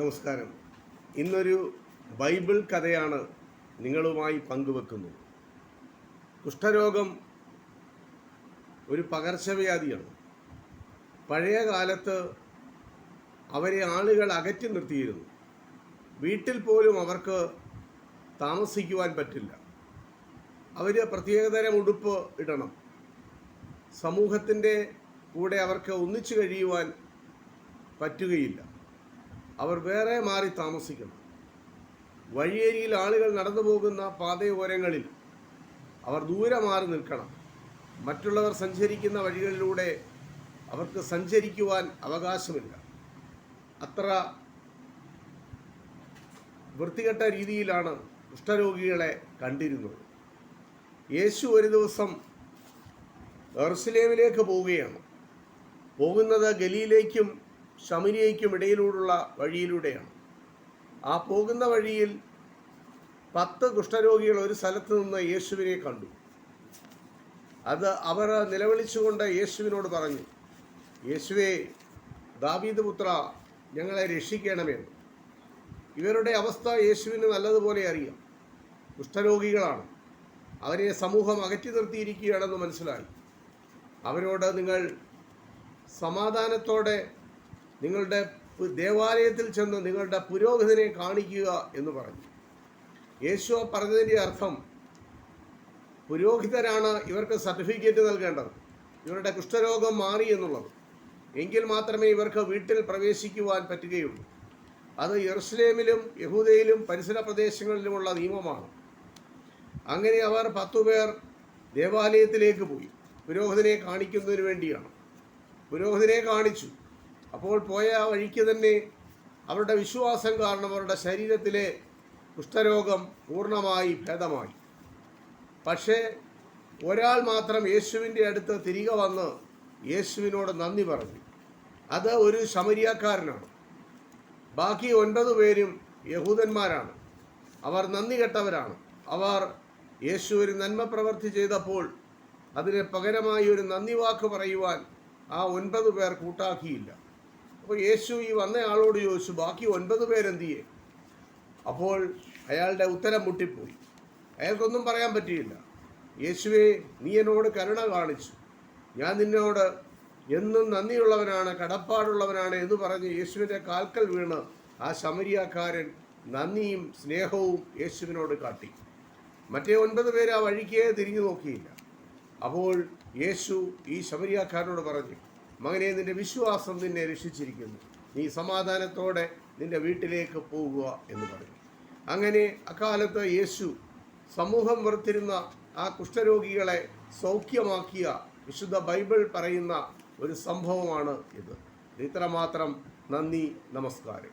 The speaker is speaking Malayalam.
നമസ്കാരം. ഇന്നൊരു ബൈബിൾ കഥയാണ് നിങ്ങളുമായി പങ്കുവെക്കുന്നത്. കുഷ്ഠരോഗം ഒരു പകർച്ചവ്യാധിയാണ്. പഴയ കാലത്ത് അവരെ ആളുകൾ അകറ്റി നിർത്തിയിരുന്നു. വീട്ടിൽ പോലും അവർക്ക് താമസിക്കുവാൻ പറ്റില്ല. അവർ പ്രത്യേകതരം ഉടുപ്പ് ഇടണം. സമൂഹത്തിൻ്റെ കൂടെ അവർക്ക് ഒന്നിച്ചു കഴിയുവാൻ പറ്റുകയില്ല. അവർ വേറെ മാറി താമസിക്കണം. വഴിയരിയിൽ ആളുകൾ നടന്നു പോകുന്ന പാതയോരങ്ങളിൽ അവർ ദൂരെ മാറി നിൽക്കണം. മറ്റുള്ളവർ സഞ്ചരിക്കുന്ന വഴികളിലൂടെ അവർക്ക് സഞ്ചരിക്കുവാൻ അവകാശമില്ല. അത്ര വൃത്തികെട്ട രീതിയിലാണ് കുഷ്ഠരോഗികളെ കണ്ടിരുന്നത്. യേശു ഒരു ദിവസം യെരുശലേമിലേക്ക് പോവുകയാണ്. പോകുന്നത് ഗലീലയ്ക്കും ശമരിയയ്ക്കും ഇടയിലൂടെയുള്ള വഴിയിലൂടെയാണ്. ആ പോകുന്ന വഴിയിൽ 10 കുഷ്ഠരോഗികൾ ഒരു സ്ഥലത്ത് നിന്ന് യേശുവിനെ കണ്ടു. അവർ നിലവിളിച്ചുകൊണ്ട് യേശുവിനോട് പറഞ്ഞു, യേശുവേ, ദാവീദ് പുത്ര, ഞങ്ങളെ രക്ഷിക്കണമേ. ഇവരുടെ അവസ്ഥ യേശുവിന് നല്ലതുപോലെ അറിയാം. കുഷ്ഠരോഗികളാണ്. അവരെ സമൂഹം അകറ്റി നിർത്തിയിരിക്കുകയാണെന്ന് മനസ്സിലായി. അവരോട്, നിങ്ങൾ സമാധാനത്തോടെ നിങ്ങളുടെ ദേവാലയത്തിൽ ചെന്ന് നിങ്ങളുടെ പുരോഹിതനെ കാണിക്കുക എന്ന് പറഞ്ഞു. യേശു പറഞ്ഞതിൻ്റെ അർത്ഥം, പുരോഹിതരാണ് ഇവർക്ക് സർട്ടിഫിക്കറ്റ് നൽകേണ്ടത്, ഇവരുടെ കുഷ്ഠരോഗം മാറി എന്നുള്ളത്. എങ്കിൽ മാത്രമേ ഇവർക്ക് വീട്ടിൽ പ്രവേശിക്കുവാൻ പറ്റുകയുള്ളൂ. അത് യെരുശലേമിലും യഹൂദയിലും പരിസര പ്രദേശങ്ങളിലുമുള്ള നിയമമാണ്. അങ്ങനെ അവർ 10 പേർ ദേവാലയത്തിലേക്ക് പോയി. പുരോഹിതനെ കാണിക്കുന്നതിന് വേണ്ടിയാണ്. പുരോഹിതനെ കാണിച്ചു. അപ്പോൾ പോയ വഴിക്ക് തന്നെ അവരുടെ വിശ്വാസം കാരണം അവരുടെ ശരീരത്തിലെ കുഷ്ഠരോഗം പൂർണ്ണമായി ഭേദമായി. പക്ഷേ ഒരാൾ മാത്രം യേശുവിൻ്റെ അടുത്ത് തിരികെ വന്ന് യേശുവിനോട് നന്ദി പറഞ്ഞു. അത് ഒരു ശമരിയക്കാരനാണ്. ബാക്കി 9 പേരും യഹൂദന്മാരാണ്. അവർ നന്ദി കെട്ടവരാണ്. അവർ യേശു ഒരു നന്മ പ്രവൃത്തി ചെയ്തപ്പോൾ അതിന് പകരമായി ഒരു നന്ദി വാക്ക് പറയുവാൻ ആ 9 പേർ കൂട്ടാക്കിയില്ല. അപ്പോൾ യേശു ഈ വന്ന ആളോട് ചോദിച്ചു, ബാക്കി 9 പേരെന്തിയെ? അപ്പോൾ അയാളുടെ ഉത്തരം മുട്ടിപ്പോയി. അയാൾക്കൊന്നും പറയാൻ പറ്റിയില്ല. യേശുവേ, നീ എന്നോട് കരുണ കാണിച്ചു. ഞാൻ നിന്നോട് എന്നും നന്ദിയുള്ളവനാണ്, കടപ്പാടുള്ളവനാണ് എന്ന് പറഞ്ഞ് യേശുവിൻ്റെ കാൽക്കൽ വീണ് ആ ശമരിയക്കാരൻ നന്ദിയും സ്നേഹവും യേശുവിനോട് കാട്ടി. മറ്റേ 9 പേര് ആ വഴിക്ക് തിരിഞ്ഞു നോക്കിയില്ല. അപ്പോൾ യേശു ഈ ശമരിയക്കാരനോട് പറഞ്ഞു, മകനെ, നിന്റെ വിശ്വാസം നിന്നെ രക്ഷിച്ചിരിക്കുന്നു. നീ സമാധാനത്തോടെ നിന്റെ വീട്ടിലേക്ക് പോകുക എന്ന് പറഞ്ഞു. അങ്ങനെ അക്കാലത്ത് യേശു സമൂഹം വെറുത്തിരുന്ന ആ കുഷ്ഠരോഗികളെ സൗഖ്യമാക്കിയ വിശുദ്ധ ബൈബിൾ പറയുന്ന ഒരു സംഭവമാണ് ഇത്. ഇത്രമാത്രം. നന്ദി, നമസ്കാരം.